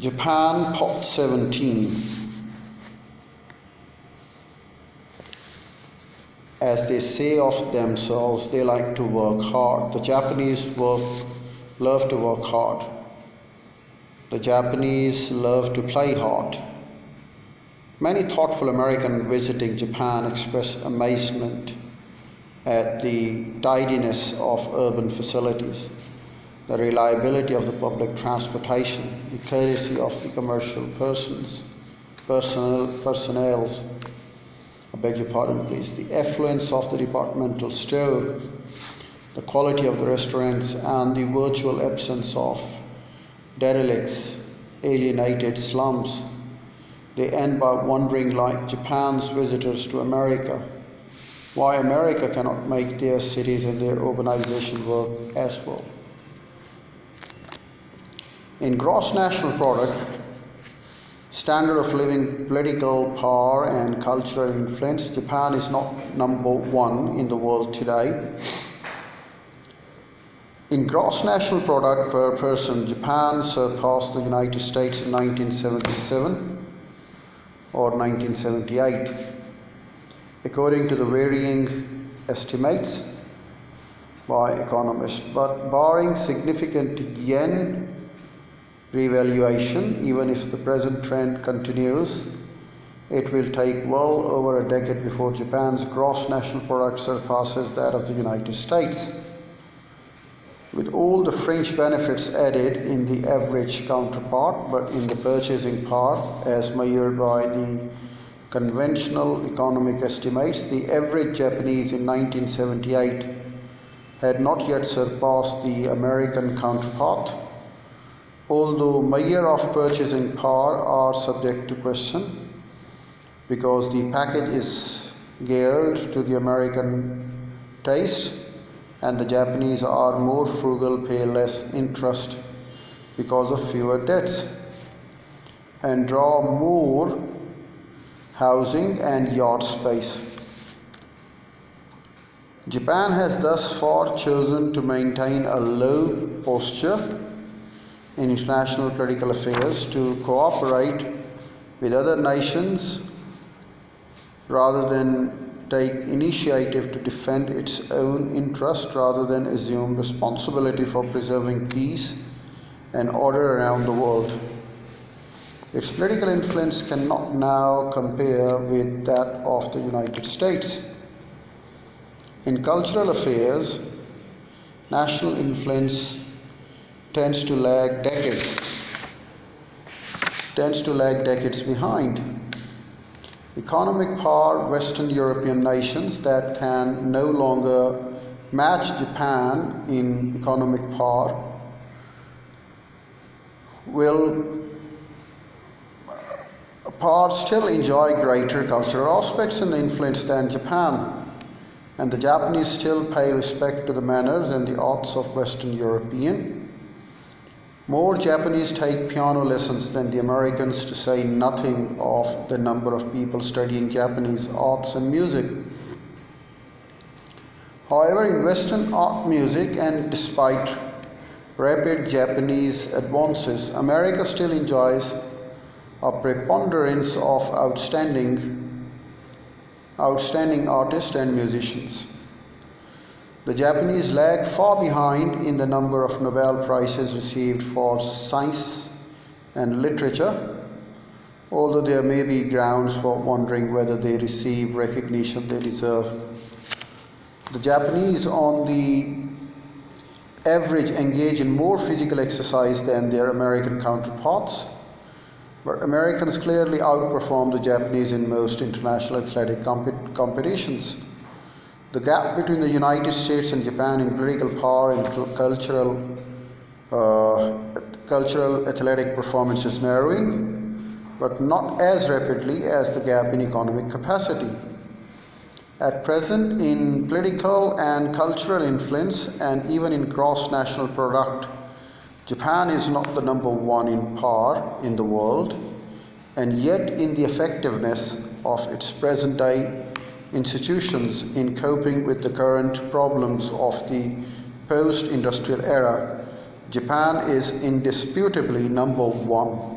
Japan, pot 17. As they say of themselves, they like to work hard. The Japanese love to work hard. The Japanese love to play hard. Many thoughtful Americans visiting Japan express amazement at the tidiness of urban facilities, the reliability of the public transportation, the courtesy of the commercial personnels, the affluence of the departmental store, the quality of the restaurants, and the virtual absence of derelicts, alienated slums. They end by wondering, like Japan's visitors to America, why America cannot make their cities and their urbanization work as well. In gross national product, standard of living, political power, and cultural influence, Japan is not number one in the world today. In gross national product per person, Japan surpassed the United States in 1977 or 1978. According to the varying estimates by economists, but barring significant yen revaluation, even if the present trend continues, it will take well over a decade before Japan's gross national product surpasses that of the United States. With all the fringe benefits added in the average counterpart, but in the purchasing power, as measured by the conventional economic estimates, the average Japanese in 1978 had not yet surpassed the American counterpart, although measure of purchasing power are subject to question because the package is geared to the American taste and the Japanese are more frugal, pay less interest because of fewer debts, and draw more housing and yard space. Japan has thus far chosen to maintain a low posture in international political affairs, to cooperate with other nations rather than take initiative to defend its own interest, rather than assume responsibility for preserving peace and order around the world. Its political influence cannot now compare with that of the United States. In cultural affairs, national influence tends to lag decades behind. Economic power, Western European nations that can no longer match Japan in economic power still enjoy greater cultural aspects and influence than Japan, and the Japanese still pay respect to the manners and the arts of Western European. More Japanese take piano lessons than the Americans, to say nothing of the number of people studying Japanese arts and music. However, in Western art music, and despite rapid Japanese advances, America still enjoys a preponderance of outstanding artists and musicians. The Japanese lag far behind in the number of Nobel Prizes received for science and literature, although there may be grounds for wondering whether they receive recognition they deserve. The Japanese, on the average, engage in more physical exercise than their American counterparts, but Americans clearly outperform the Japanese in most international athletic competitions. The gap between the United States and Japan in political power and cultural athletic performance is narrowing, but not as rapidly as the gap in economic capacity. At present, in political and cultural influence, and even in gross national product, Japan is not the number one in power in the world, and yet in the effectiveness of its present day institutions in coping with the current problems of the post-industrial era, Japan is indisputably number one.